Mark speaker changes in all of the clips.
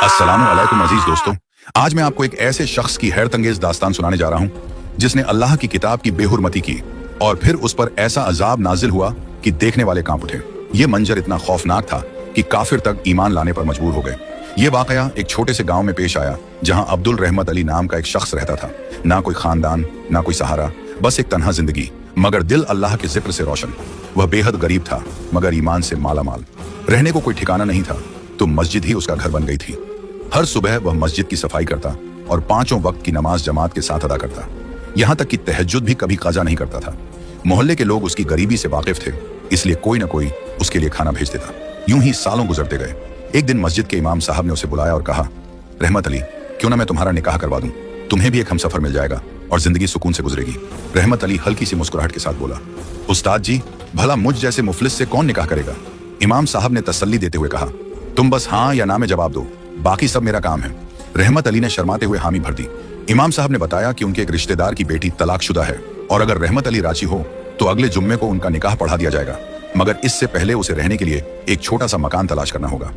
Speaker 1: अस्सलामु अलैकुम अजीज दोस्तों, आज मैं आपको एक ऐसे शख्स की हैरत अंगेज दास्तान सुनाने जा रहा हूँ जिसने अल्लाह की किताब की बेहुरमती की और फिर उस पर ऐसा अजाब नाजिल हुआ कि देखने वाले कांप उठे। ये मंजर इतना खौफनाक था कि काफिर तक ईमान लाने पर मजबूर हो गए। ये वाकया एक छोटे से गांव में पेश आया जहां अब्दुल रहमत अली नाम का एक शख्स रहता था। ना कोई खानदान, ना कोई सहारा, बस एक तन्हा जिंदगी, मगर दिल अल्लाह के जिक्र से रोशन। वह बेहद गरीब था मगर ईमान से माला माल। रहने को कोई ठिकाना नहीं था तो मस्जिद ही उसका घर बन गई थी। हर सुबह वह मस्जिद की सफाई करता और पांचों वक्त की नमाज जमात के साथ अदा करता। यहाँ तक कि तहज्जुद भी कभी कज़ा नहीं करता था। मोहल्ले के लोग उसकी गरीबी से वाकिफ थे, इसलिए कोई न कोई उसके लिए खाना भेज देता। यूं ही सालों गुजरते गए। एक दिन मस्जिद के इमाम साहब ने उसे बुलाया और कहा, रहमत अली, क्यों ना मैं तुम्हारा निकाह करवा दूं, तुम्हें भी एक हमसफर मिल जाएगा और जिंदगी सुकून से गुजरेगी। रहमत अली हल्की सी मुस्कुराहट के साथ बोला, उस्ताद जी, भला मुझ जैसे मुफलिस से कौन निकाह करेगा। इमाम साहब ने तसल्ली देते हुए कहा, तुम बस हाँ या ना में जवाब दो, बाकी सब मेरा काम है। रहमत अली ने शर्माते हुए हामी भर दी। इमाम साहब ने बताया कि उनके एक रिश्तेदार की बेटी तलाकशुदा है और अगर रहमत अली राजी हो तो अगले जुम्मे को उनका निकाह पढ़ा दिया जाएगा, मगर इससे पहले उसे रहने के लिए एक छोटा सा मकान तलाश करना होगा।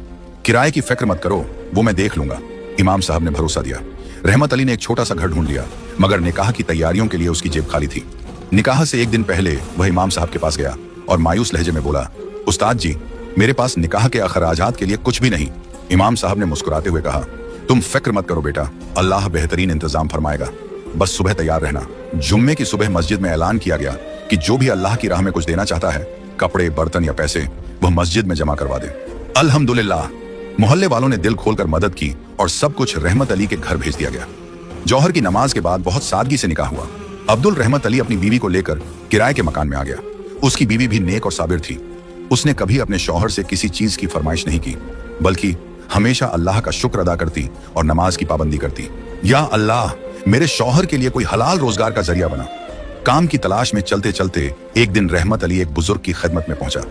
Speaker 1: किराए की फिक्र मत करो, वो मैं देख लूंगा। इमाम साहब ने भरोसा दिया। रहमत अली ने एक छोटा सा घर ढूंढ लिया, मगर निकाह की तैयारियों के लिए उसकी जेब खाली थी। निकाह से एक दिन पहले वह इमाम साहब के पास गया और मायूस लहजे में बोला, उस्ताद जी, मेरे पास निकाह के अखराजात के लिए कुछ भी नहीं। इमाम साहब ने मुस्कुराते हुए कहा, तुम फिक्र मत करो बेटा, अल्लाह बेहतरीन इंतजाम फरमाएगा, बस सुबह तैयार रहना। जुम्मे की सुबह मस्जिद में ऐलान किया गया कि जो भी अल्लाह की राह में कुछ देना चाहता है, कपड़े, बर्तन या पैसे, वह मस्जिद में जमा करवा दे। अल्हम्दुलिल्लाह, मोहल्ले वालों ने दिल खोलकर मदद की और सब कुछ रहमत अली के घर भेज दिया गया। जौहर की नमाज के बाद बहुत सादगी से निकाह हुआ। अब्दुल रहमत अली अपनी बीवी को लेकर किराए के मकान में आ गया। उसकी बीवी भी नेक और साबिर थी। उसने कभी अपने शौहर से किसी चीज की फरमाइश नहीं की, बल्कि हमेशा अल्लाह का शुक्र अदा करती और नमाज की पाबंदी करती। या अल्लाह, मेरे शौहर के लिए कोई हलाल रोजगार का जरिया बना। काम की तलाश में चलते चलते एक दिन रहमत अली एक बुजुर्ग की खिदमत में पहुंचा।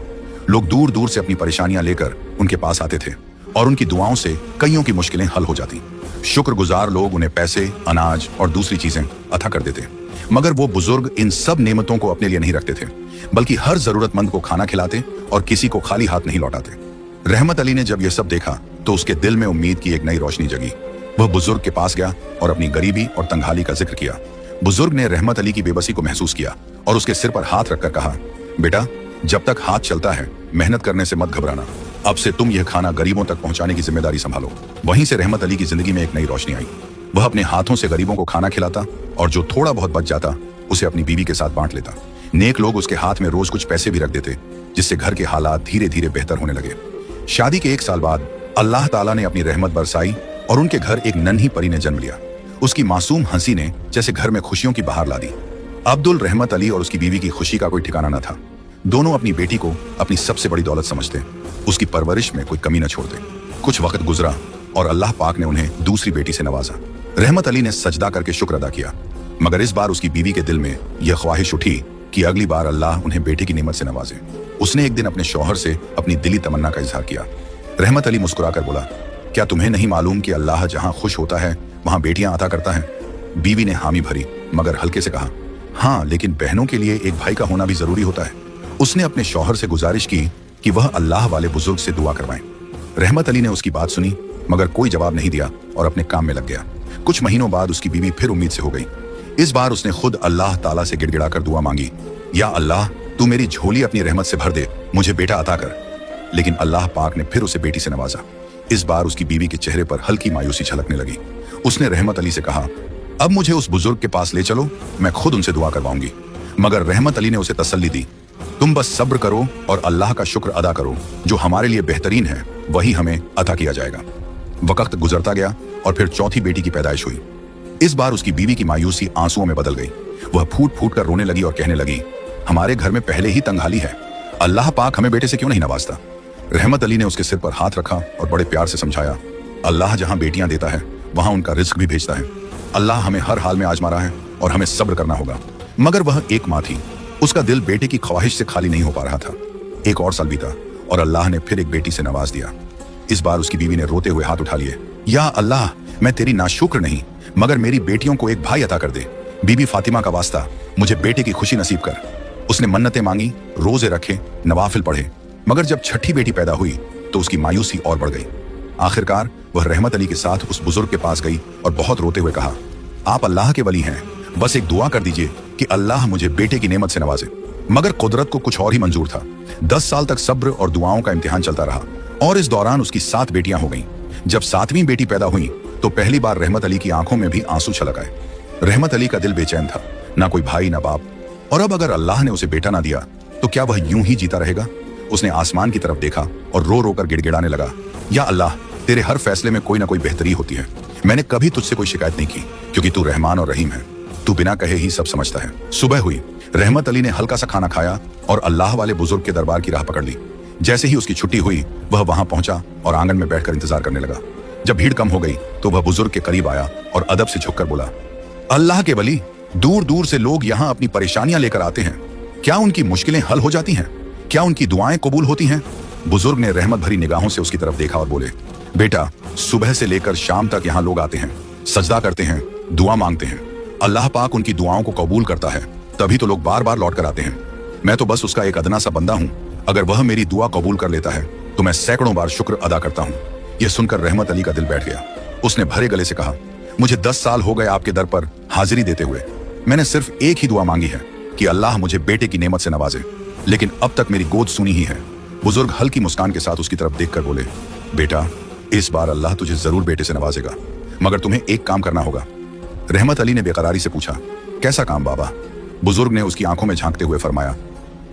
Speaker 1: लोग दूर दूर से अपनी परेशानियां लेकर उनके पास आते थे और उनकी दुआओं से कईयों की मुश्किलें हल हो जाती। शुक्रगुजार लोग उन्हें पैसे, अनाज और दूसरी चीजें अता कर देते, मगर वो बुजुर्ग इन सब नेमतों को अपने लिए नहीं रखते थे, बल्कि हर जरूरतमंद को खाना खिलाते और किसी को खाली हाथ नहीं लौटाते। रहमत अली ने जब यह सब देखा तो उसके दिल में उम्मीद की एक नई रोशनी जगी। वह बुजुर्ग के पास गया और अपनी गरीबी और तंगहाली का जिक्र किया। बुजुर्ग ने रहमत अली की बेबसी को महसूस किया और उसके सिर पर हाथ रखकर कहा, बेटा, जब तक हाथ चलता है मेहनत करने से मत घबराना। अब से तुम यह खाना गरीबों तक पहुंचाने की जिम्मेदारी संभालो। वहीं से रहमत अली की जिंदगी में एक नई रोशनी आई। वह अपने हाथों से गरीबों को खाना खिलाता और जो थोड़ा बहुत बच जाता उसे अपनी बीवी के साथ बांट लेता। नेक लोग उसके हाथ में रोज कुछ पैसे भी रख देते, जिससे घर के हालात धीरे धीरे बेहतर होने लगे। शादी के 1 साल बाद अल्लाह ताला ने अपनी रहमत बरसाई और उनके घर एक नन्ही परी ने जन्म लिया। उसकी मासूम हंसी ने जैसे घर में खुशियों की बहार ला दी। अब्दुल रहमत अली और उसकी बीवी की खुशी का कोई ठिकाना न था। दोनों अपनी बेटी को अपनी सबसे बड़ी दौलत समझते, उसकी परवरिश में कोई कमी न छोड़ते। कुछ वक्त गुजरा और अल्लाह पाक ने उन्हें दूसरी बेटी से नवाजा। रहमत अली ने सजदा करके शुक्र अदा किया, मगर इस बार उसकी बीवी के दिल में यह ख्वाहिश उठी कि अगली बार अल्लाह उन्हें बेटी की नेमत से नवाजे। उसने एक दिन अपने शौहर से अपनी दिली तमन्ना का इजहार किया। रहमत अली मुस्कुराकर बोला, क्या तुम्हें नहीं मालूम कि अल्लाह जहां खुश होता है वहां बेटियां अता करता है। बीवी ने हामी भरी मगर हल्के से कहा, हाँ, लेकिन बहनों के लिए एक भाई का होना भी जरूरी होता है। उसने अपने शौहर से गुजारिश की कि वह अल्लाह वाले बुजुर्ग से दुआ करवाएं। रहमत अली ने उसकी बात सुनी मगर कोई जवाब नहीं दिया और अपने काम में लग गया। कुछ महीनों बाद उसकी बीवी फिर उम्मीद से हो गई। इस बार उसने खुद अल्लाह ताला से गिड़गिड़ाकर दुआ मांगी, या अल्लाह, तू मेरी झोली अपनी रहमत से भर दे, मुझे बेटा अता कर। लेकिन अल्लाह पाक ने फिर उसे बेटी से नवाजा। इस बार उसकी बीवी के चेहरे पर हल्की मायूसी झलकने लगी। उसने रहमत अली से कहा, अब मुझे उस बुजुर्ग के पास ले चलो, मैं खुद उनसे दुआ करवाऊंगी। मगर रहमत अली ने उसे तसल्ली दी, तुम बस सब्र करो और अल्लाह का शुक्र अदा करो, जो हमारे लिए बेहतरीन है वही हमें अता किया जाएगा। वक्त गुजरता गया और फिर चौथी बेटी की पैदाइश हुई। इस बार उसकी बीवी की मायूसी आंसुओं में बदल गई। वह फूट फूट कर रोने लगी और कहने लगी, हमारे घर में पहले ही तंगहाली है, अल्लाह पाक हमें बेटे से क्यों नहीं नवाजता। रहमत अली ने उसके सिर पर हाथ रखा और बड़े प्यार से समझाया, अल्लाह जहां बेटियां देता है वहां उनका रिज्क भी भेजता है। अल्लाह हमें हर हाल में आजमा रहा है और हमें सब्र करना होगा। मगर वह एक माँ थी, उसका दिल बेटे की ख्वाहिश से खाली नहीं हो पा रहा था। एक और साल बीता और अल्लाह ने फिर एक बेटी से नवाज दिया। इस बार उसकी बीवी ने रोते हुए हाथ उठा लिए, या अल्लाह, मैं तेरी नाशुक्र नहीं, मगर मेरी बेटियों को एक भाई अता कर दे। बीबी फातिमा का वास्ता, मुझे बेटे की खुशी नसीब कर। उसने मन्नतें मांगी, रोजे रखे, नवाफिल पढ़े, मगर जब छठी बेटी पैदा हुई तो उसकी मायूसी और बढ़ गई। आखिरकार वह रहमत अली के साथ उस बुजुर्ग के पास गई और बहुत रोते हुए कहा, आप अल्लाह के वली हैं, बस एक दुआ कर दीजिए कि अल्लाह मुझे बेटे की नेमत से नवाजे। मगर कुदरत को कुछ और ही मंजूर था। 10 साल तक सब्र और दुआओं का इम्तिहान चलता रहा और इस दौरान उसकी 7 बेटियां हो गईं। जब 7वीं बेटी पैदा हुई तो पहली बार रहमत अली की आंखों में भी आंसू छलक आए। रहमत अली का दिल बेचैन था, ना कोई भाई ना बाप, और अब अगर अल्लाह ने उसे बेटा ना दिया तो क्या वह यूं ही जीता रहेगा? उसने आसमान की तरफ देखा और रो रो कर गिड़गिड़ाने लगा, या अल्लाह, तेरे हर फैसले में कोई ना कोई बेहतरी होती है। मैंने कभी तुझसे कोई शिकायत नहीं की, क्योंकि तू रहमान और रहीम है। तू बिना कहे ही सब समझता है। सुबह हुई, रहमत अली ने हल्का सा खाना खाया और अल्लाह वाले बुजुर्ग के दरबार की राह पकड़ ली। जैसे ही उसकी छुट्टी हुई वह वहां पहुंचा और आंगन में बैठकर इंतजार करने लगा। जब भीड़ कम हो गई तो वह बुजुर्ग के करीब आया और अदब से झुककर बोला, अल्लाह के वली, दूर दूर से लोग यहाँ अपनी परेशानियां लेकर आते हैं, क्या उनकी मुश्किलें हल हो जाती हैं? क्या उनकी दुआएं कबूल होती हैं? बुजुर्ग ने रहमत भरी निगाहों से उसकी तरफ देखा और बोले, बेटा, सुबह से लेकर शाम तक यहाँ लोग आते हैं, सजदा करते हैं, दुआ मांगते हैं। अल्लाह पाक उनकी दुआओं को कबूल करता है, तभी तो लोग बार बार लौट कर आते हैं। मैं तो बस उसका एक अदना सा बंदा हूँ। अगर वह मेरी दुआ कबूल कर लेता है तो मैं सैकड़ों बार शुक्र अदा करता हूँ। यह सुनकर रहमत अली का दिल बैठ गया। उसने भरे गले से कहा, मुझे 10 साल हो गए आपके दर पर हाजिरी देते हुए। मैंने सिर्फ एक ही दुआ मांगी है कि अल्लाह मुझे बेटे की नेमत से नवाजे, लेकिन अब तक मेरी गोद सुनी ही है। बुजुर्ग हल्की मुस्कान के साथ उसकी तरफ देखकर बोले, बेटा, इस बार अल्लाह तुझे जरूर बेटे से नवाजेगा, मगर तुम्हें एक काम करना होगा। रहमत अली ने बेकरारी से पूछा, कैसा काम बाबा? बुजुर्ग ने उसकी आंखों में झांकते हुए फरमाया,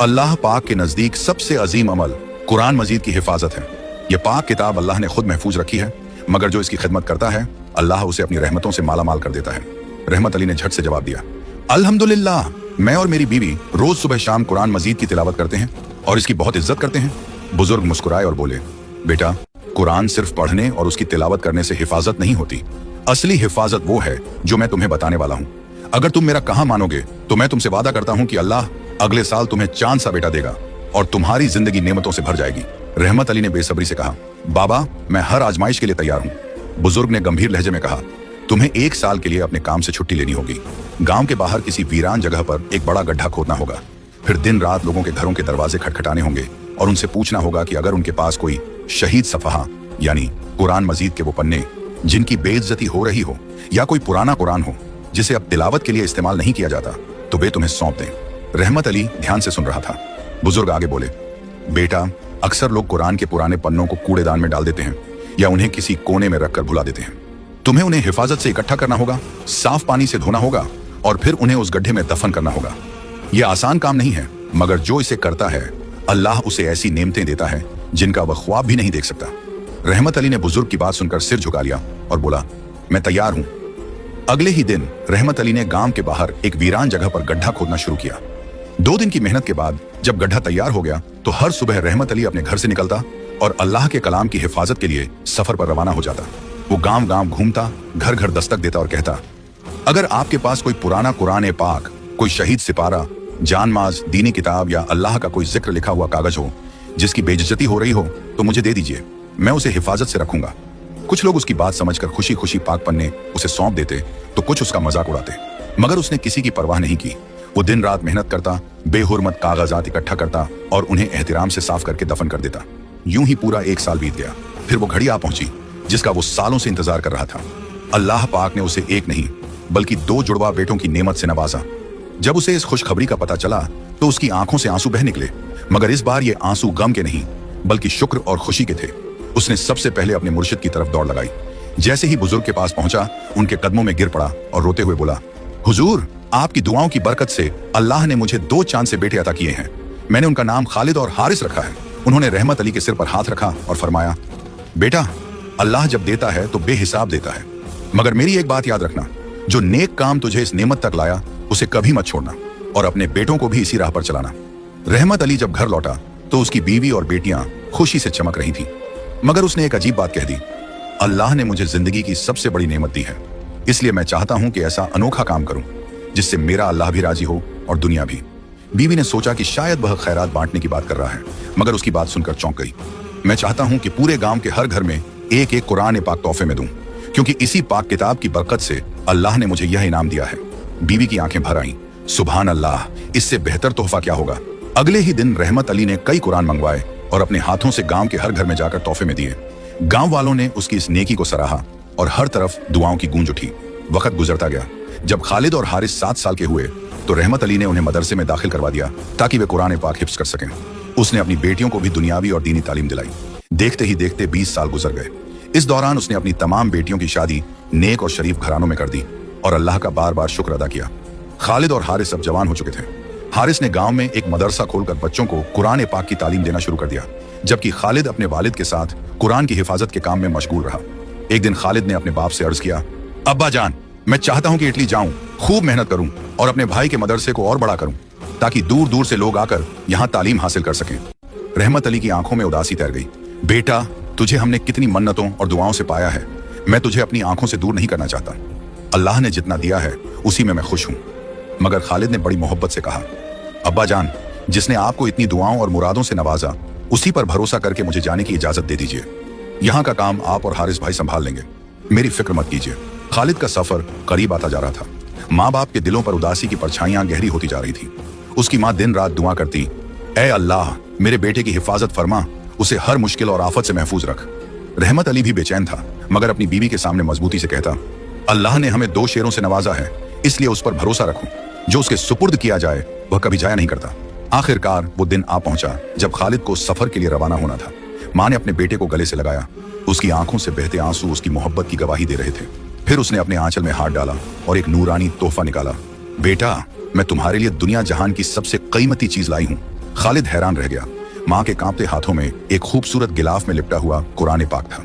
Speaker 1: अल्लाह पाक के नजदीक सबसे अजीम अमल कुरान मजीद की हिफाजत है। यह पाक किताब अल्लाह ने खुद महफूज रखी है, मगर जो इसकी खिदमत करता है अल्लाह उसे अपनी रहमतों से माला माल कर देता है। रहमत अली ने झट से जवाब दिया, अल्हम्दुलिल्लाह, मैं और मेरी बीवी रोज सुबह शाम कुरान मजीद की तिलावत करते हैं और इसकी बहुत इज्जत करते हैं। बुजुर्ग मुस्कुराए और बोले, बेटा, कुरान सिर्फ पढ़ने और उसकी तिलावत करने से हिफाजत नहीं होती। असली हिफाजत वो है जो मैं तुम्हें बताने वाला हूँ। अगर तुम मेरा कहा मानोगे तो मैं तुमसे वादा करता हूँ कि अल्लाह अगले साल तुम्हें चांद सा बेटा देगा और तुम्हारी जिंदगी नेमतों से भर जाएगी। रहमत अली ने बेसब्री से कहा, बाबा, मैं हर आजमाइश के लिए तैयार हूँ। बुजुर्ग ने गंभीर लहजे में कहा, तुम्हें 1 साल के लिए अपने काम से छुट्टी लेनी होगी। गांव के बाहर किसी वीरान जगह पर एक बड़ा गड्ढा खोदना होगा। फिर दिन रात लोगों के घरों के दरवाजे खटखटाने होंगे और उनसे पूछना होगा कि अगर उनके पास कोई शहीद सफहा यानी कुरान मजीद के वो पन्ने जिनकी बेइज्जती हो रही हो, या कोई पुराना कुरान हो जिसे अब तिलावत के लिए इस्तेमाल नहीं किया जाता, तो वे तुम्हें सौंप दें। रहमत अली ध्यान से सुन रहा था। बुजुर्ग आगे बोले, बेटा, अक्सर लोग कुरान के पुराने पन्नों को कूड़ेदान में डाल देते हैं या उन्हें किसी कोने में रखकर भुला देते हैं। तुम्हें उन्हें हिफाजत से इकट्ठा करना होगा, साफ पानी से धोना होगा और फिर उन्हें उस गड्ढे में दफन करना होगा। यह आसान काम नहीं है, मगर जो इसे करता है अल्लाह उसे ऐसी नेमतें देता है जिनका वह ख्वाब भी नहीं देख सकता। रहमत अली ने बुजुर्ग की बात सुनकर सिर झुका लिया और बोला, मैं तैयार हूं। अगले ही दिन रहमत अली ने गांव के बाहर एक वीरान जगह पर गड्ढा खोदना शुरू किया। 2 दिन की मेहनत के बाद जब गड्ढा तैयार हो गया तो हर सुबह रहमत अली अपने घर से निकलता और अल्लाह के कलाम की हिफाजत के लिए सफर पर रवाना हो जाता। वो गांव गांव घूमता, घर घर दस्तक देता और कहता, अगर आपके पास कोई पुराना कुरान पाक, कोई शहीद सिपारा, जानमाज, दीनी किताब या अल्लाह का कोई जिक्र लिखा हुआ कागज हो जिसकी बेइज्जती हो रही हो तो मुझे दे दीजिए, मैं उसे हिफाजत से रखूंगा। कुछ लोग उसकी बात समझकर खुशी खुशी पाक पन्ने उसे सौंप देते तो कुछ उसका मजाक उड़ाते, मगर उसने किसी की परवाह नहीं की। वो दिन रात मेहनत करता, बेहुरमत कागजात इकट्ठा करता और उन्हें एहतिराम से साफ करके दफन कर देता। यूं ही पूरा 1 साल बीत गया। फिर वो घड़ी आ पहुंची जिसका वो सालों से इंतजार कर रहा था। अल्लाह पाक ने उसे एक नहीं बल्कि 2 जुड़वा बेटों की नेमत से नवाजा। जब उसे इस खुशखबरी का पता चला तो उसकी आंखों से आंसू बह निकले, मगर इस बार ये आंसू गम के नहीं बल्कि शुक्र और खुशी के थे। उसने सबसे पहले अपने मुर्शिद की तरफ दौड़ लगाई। जैसे ही बुजुर्ग के पास पहुंचा, उनके कदमों में गिर पड़ा और रोते हुए बोला, हुजूर, आपकी दुआओं की बरकत से अल्लाह ने मुझे 2 चांद से बेटे अता किए हैं। मैंने उनका नाम खालिद और हारिस रखा है। उन्होंने रहमत अली के सिर पर हाथ रखा और फरमाया, बेटा, अल्लाह जब देता है तो बेहिसाब देता है, मगर मेरी एक बात याद रखना, जो नेक काम तुझे इस नेमत तक लाया उसे कभी मत छोड़ना और अपने बेटों को भी इसी राह पर चलाना। रहमत अली जब घर लौटा तो उसकी बीवी और बेटियां खुशी से चमक रही थीं, मगर उसने एक अजीब बात कह दी, अल्लाह ने मुझे जिंदगी की सबसे बड़ी नेमत दी है, इसलिए मैं चाहता हूं कि ऐसा अनोखा काम करूं जिससे मेरा अल्लाह भी राजी हो और दुनिया भी। बीवी ने सोचा कि शायद वह खैरात बांटने की बात कर रहा है, मगर उसकी बात सुनकर चौंक गई। मैं चाहता हूं कि पूरे गांव के हर घर में एक एक कुरान पाक तोहफे में दूं, क्योंकि इसी पाक किताब की बरकत से अल्लाह ने मुझे यह इनाम दिया है। बीवी की आंखें भर आईं। सुभान अल्लाह, इससे बेहतर तोहफा क्या होगा। अगले ही दिन रहमत अली ने कई कुरान मंगवाए और अपने हाथों से गांव के हर घर में जाकर तोहफे में दिए। गांव वालों ने उसकी इस नेकी को सराहा और हर तरफ दुआओं की गूंज उठी। वक्त गुजरता गया। जब खालिद और हारिस 7 साल के हुए तो रहमत अली ने उन्हें मदरसे में दाखिल करवा दिया ताकि वे कुरान पाक हिफ्ज कर सकें। उसने अपनी बेटियों को भी दुनियावी और दीनी तालीम दिलाई। देखते ही देखते 20 साल गुजर गए। इस दौरान उसने अपनी तमाम बेटियों की शादी नेक और शरीफ घरानों में कर दी और अल्लाह का बार बार शुक्र अदा किया। खालिद और हारिस अब जवान हो चुके थे। हारिस ने गांव में एक मदरसा खोलकर बच्चों को कुरान पाक की तालीम देना शुरू कर दिया, जबकि खालिद अपने वालिद के साथ कुरान की हिफाजत के काम में मशगूल रहा। एक दिन खालिद ने अपने बाप से अर्ज किया, अब्बा जान, मैं चाहता हूं कि इटली जाऊं, खूब मेहनत करूं और अपने भाई के मदरसे को और बड़ा करूं ताकि दूर दूर से लोग आकर यहां तालीम हासिल कर सकें। रहमत अली की आंखों में उदासी तैर गई। बेटा, तुझे हमने कितनी मन्नतों और दुआओं से पाया है, मैं तुझे अपनी आंखों से दूर नहीं करना चाहता। अल्लाह ने जितना दिया है उसी में मैं खुश हूं। मगर खालिद ने बड़ी मोहब्बत से कहा, अब्बा जान, जिसने आपको इतनी दुआओं और मुरादों से नवाजा, उसी पर भरोसा करके मुझे जाने की इजाजत दे दीजिए। यहाँ का काम आप और हारिस भाई संभाल लेंगे, मेरी फिक्र मत कीजिए। खालिद का सफर करीब आता जा रहा था। माँ बाप के दिलों पर उदासी की परछाइयां गहरी होती जा रही थी। उसकी माँ दिन रात दुआ करती, ऐ अल्लाह, मेरे बेटे की हिफाजत फरमा, उसे हर मुश्किल और आफत से महफूज रख। रहमत अली भी बेचैन था, मगर अपनी बीवी के सामने मजबूती से कहता, अल्लाह ने हमें 2 शेरों से नवाजा है, इसलिए उस पर भरोसा रखो। जो उसके सुपुर्द किया जाए वह कभी जाया नहीं करता। आखिरकार वो दिन आ पहुंचा जब खालिद को सफर के लिए रवाना होना था। माँ ने अपने बेटे को गले से लगाया। उसकी आंखों से बहते आंसू उसकी मोहब्बत की गवाही दे रहे थे। फिर उसने अपने आंचल में हाथ डाला और एक नूरानी तोहफा निकाला। बेटा, मैं तुम्हारे लिए दुनिया जहान की सबसे कीमती चीज लाई हूँ। खालिद हैरान रह गया। माँ के कांपते हाथों में एक खूबसूरत गिलाफ में लिपटा हुआ कुरान पाक था।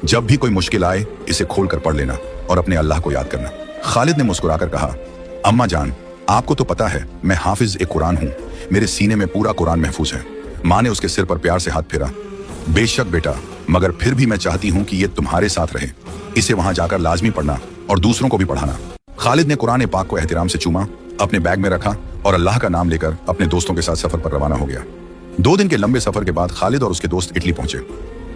Speaker 1: जब भी कोई मुश्किल आए, इसे खोलकर पढ़ लेना और अपने अल्लाह को याद करना। खालिद ने मुस्कुराकर कहा, अम्मा जान, आपको तो पता है मैं हाफिज ए कुरान हूँ, मेरे सीने में पूरा कुरान महफूज है। माँ ने उसके सिर पर प्यार से हाथ फेरा। बेशक बेटा, मगर फिर भी मैं चाहती हूँ कि ये तुम्हारे साथ रहे। इसे वहां जाकर लाजमी पढ़ना और दूसरों को भी पढ़ाना। खालिद ने कुरान पाक को एहतिराम से चूमा, अपने बैग में रखा और अल्लाह का नाम लेकर अपने दोस्तों के साथ सफर पर रवाना हो गया। 2 दिन के लंबे सफर के बाद खालिद और उसके दोस्त इटली पहुंचे।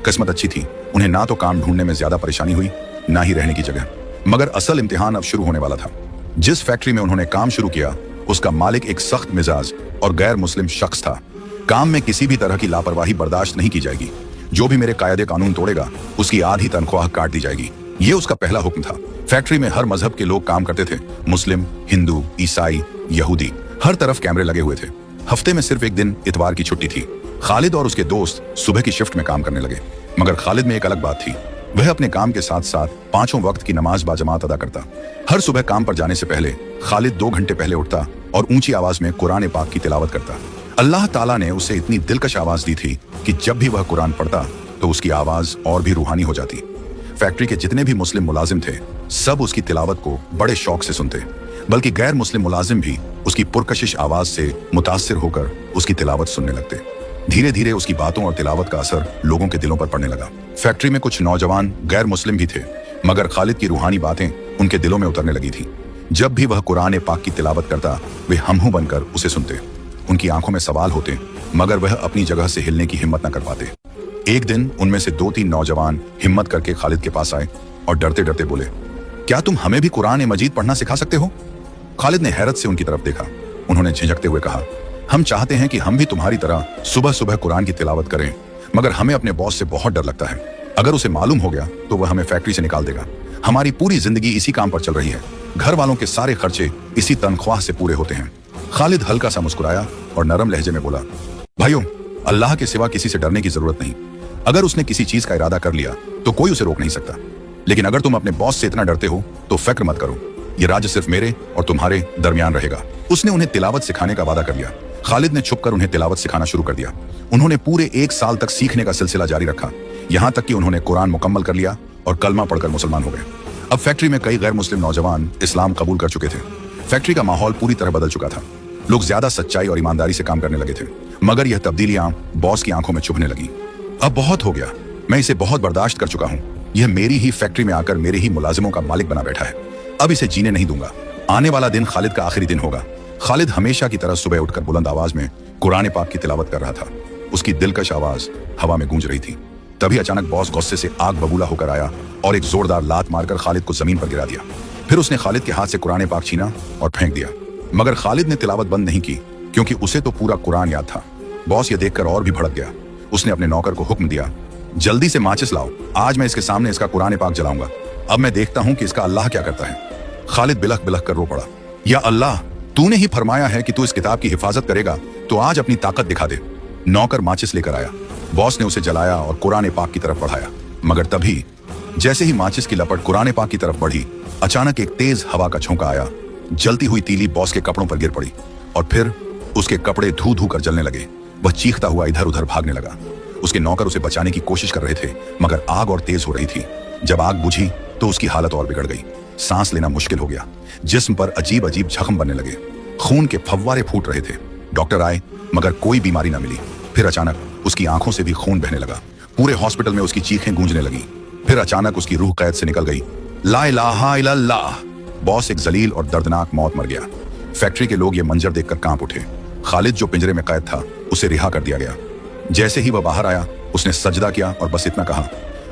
Speaker 1: किस्मत अच्छी थी, उन्हें ना तो काम ढूंढने में ज्यादा परेशानी हुई, ना ही रहने की जगह। मगर असल इम्तिहान अब शुरू होने वाला था। जिस फैक्ट्री में उन्होंने काम शुरू किया, उसका मालिक एक सख्त मिजाज और गैर मुस्लिम शख्स था। काम में किसी भी तरह की लापरवाही बर्दाश्त नहीं की जाएगी। जो भी मेरे कायदे कानून तोड़ेगा, उसकी आधी तनख्वाह काट दी जाएगी। ये उसका पहला हुक्म था। फैक्ट्री में हर मजहब के लोग काम करते थे, मुस्लिम, हिंदू, ईसाई, यहूदी। हर तरफ कैमरे लगे हुए थे। हफ्ते में सिर्फ एक दिन इतवार की छुट्टी थी। खालिद और उसके दोस्त सुबह की शिफ्ट में काम करने लगे। मगर खालिद में एक अलग बात थी। वह अपने काम के साथ साथ 5 वक्त की नमाज बाजमात अदा करता। हर सुबह काम पर जाने से पहले खालिद 2 घंटे पहले उठता और ऊंची आवाज में कुरान पाक की तिलावत करता। अल्लाह ताला ने उसे इतनी दिलकश आवाज दी थी कि जब भी वह कुरान पढ़ता तो उसकी आवाज और भी रूहानी हो जाती। फैक्ट्री के जितने भी मुस्लिम मुलाजिम थे, सब उसकी तिलावत को बड़े शौक से सुनते, बल्कि गैर मुस्लिम मुलाजिम भी उसकी पुरकशिश आवाज से मुतासिर होकर उसकी तिलावत सुनने लगते। धीरे धीरे उसकी बातों और तिलावत का असर लोगों के दिलों पर पड़ने लगा। फैक्ट्री में कुछ नौजवान गैर मुस्लिम भी थे, मगर खालिद की रूहानी बातें उनके दिलों में उतरने लगी थी। जब भी वह कुरान पाक की तिलावत करता, वे हमहू बनकर उसे सुनते। उनकी आंखों में सवाल होते, मगर वह अपनी जगह से हिलने की हिम्मत न कर पाते। एक दिन उनमें से 2-3 नौजवान हिम्मत करके खालिद के पास आए और डरते डरते बोले, क्या तुम हमें भी कुरान मजीद पढ़ना सिखा सकते हो? खालिद ने हैरत से उनकी तरफ देखा। उन्होंने झिझकते हुए कहा, हम चाहते हैं कि हम भी तुम्हारी तरह सुबह सुबह कुरान की तिलावत करें, मगर हमें अपने बॉस से बहुत डर लगता है। अगर उसे मालूम हो गया तो वह हमें फैक्ट्री से निकाल देगा। हमारी पूरी जिंदगी इसी काम पर चल रही है। घर वालों के सारे खर्चे इसी तनख्वाह से पूरे होते हैं। खालिद हल्का सा मुस्कुराया और नरम लहजे में बोला, भाइयों, अल्लाह के सिवा किसी से डरने की जरूरत नहीं। अगर उसने किसी चीज का इरादा कर लिया तो कोई उसे रोक नहीं सकता। लेकिन अगर तुम अपने बॉस से इतना डरते हो तो फिक्र मत करो, ये राज्य सिर्फ मेरे और तुम्हारे दरमियान रहेगा। उसने उन्हें तिलावत सिखाने का वादा कर लिया। खालिद ने छुपकर उन्हें तिलावत सिखाना शुरू कर दिया। उन्होंने पूरे 1 साल तक सीखने का सिलसिला जारी रखा, यहाँ तक कि उन्होंने कुरान मुकम्मल कर लिया और कलमा पढ़कर मुसलमान हो गए। अब फैक्ट्री में कई गैर मुस्लिम नौजवान इस्लाम कबूल कर चुके थे। फैक्ट्री का माहौल पूरी तरह बदल चुका था। लोग ज्यादा सच्चाई और ईमानदारी से काम करने लगे थे। मगर यह तब्दीलियां बॉस की आंखों में चुभने लगी। अब बहुत हो गया, मैं इसे बहुत बर्दाश्त कर चुका हूँ। यह मेरी ही फैक्ट्री में आकर मेरे ही मुलाजिमों का मालिक बना बैठा है। अब इसे जीने नहीं दूंगा। आने वाला दिन खालिद का आखिरी दिन होगा। खालिद हमेशा की तरह सुबह उठकर बुलंद आवाज में कुरान पाक की तिलावत कर रहा था। उसकी दिलकश आवाज हवा में गूंज रही थी। तभी अचानक बॉस गुस्से से आग बबूला होकर आया और एक जोरदार लात मारकर खालिद को जमीन पर गिरा दिया। फिर उसने खालिद के हाथ से कुरान पाक छीना और फेंक दिया। मगर खालिद ने तिलावत बंद नहीं की, क्योंकि उसे तो पूरा कुरान याद था। बॉस ये देखकर और भी भड़क गया। उसने अपने नौकर को हुक्म दिया, जल्दी से माचिस लाओ, आज मैं इसके सामने इसका कुरान पाक जलाऊंगा। अब मैं देखता हूं कि इसका अल्लाह क्या करता है। खालिद बिलख बिलख कर रो पड़ा, या अल्लाह, तूने ही फरमाया है कि तू इस किताब की हिफाजत करेगा, तो आज अपनी ताकत दिखा दे। नौकर माचिस लेकर आया, बॉस ने उसे जलाया और कुरान पाक की तरफ बढ़ाया। मगर तभी जैसे ही माचिस की लपट कुरान पाक की तरफ बढ़ी, अचानक एक तेज हवा का झोंका आया। जलती हुई तीली बॉस के कपड़ों पर गिर पड़ी और फिर उसके कपड़े धू धू कर जलने लगे। वह चीखता हुआ इधर उधर भागने लगा। उसके नौकर उसे बचाने की कोशिश कर रहे थे, मगर आग और तेज हो रही थी। जब आग बुझी तो उसकी हालत और बिगड़ गई। सांस लेना मुश्किल हो गया, जिस्म पर अजीब अजीब जख्म बनने लगे, खून के फव्वारे फूट रहे थे। डॉक्टर आए मगर कोई बीमारी न मिली। फिर अचानक उसकी आंखों से भी खून बहने लगा। पूरे हॉस्पिटल में उसकी चीखें गूंजने लगी। फिर अचानक उसकी रूह कैद से निकल गई। ला इलाहा इल्लल्लाह। बॉस एक जलील और दर्दनाक मौत मर गया। फैक्ट्री के लोग ये मंजर देखकर कांप उठे। खालिद जो पिंजरे में कैद था, उसे रिहा कर दिया गया। जैसे ही वह बाहर आया, उसने सजदा किया और बस इतना कहा,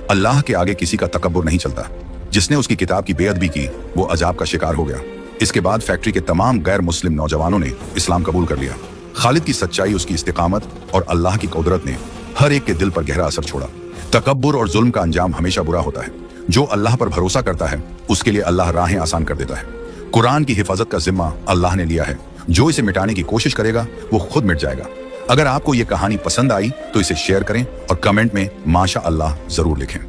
Speaker 1: अल्लाह के आगे किसी का तकब्बुर नहीं चलता। जिसने उसकी किताब की बेअदबी की, वो अजाब का शिकार हो गया। इसके बाद फैक्ट्री के तमाम गैर मुस्लिम नौजवानों ने इस्लाम कबूल कर लिया। खालिद की सच्चाई, उसकी इस्तिकामत और अल्लाह की कुदरत ने हर एक के दिल पर गहरा असर छोड़ा। तकब्बुर और जुल्म का अंजाम हमेशा बुरा होता है। जो अल्लाह पर भरोसा करता है, उसके लिए अल्लाह राहें आसान कर देता है। कुरान की हिफाजत का जिम्मा अल्लाह ने लिया है। जो इसे मिटाने की कोशिश करेगा, वो खुद मिट जाएगा। अगर आपको ये कहानी पसंद आई तो इसे शेयर करें और कमेंट में माशा अल्लाह जरूर लिखें।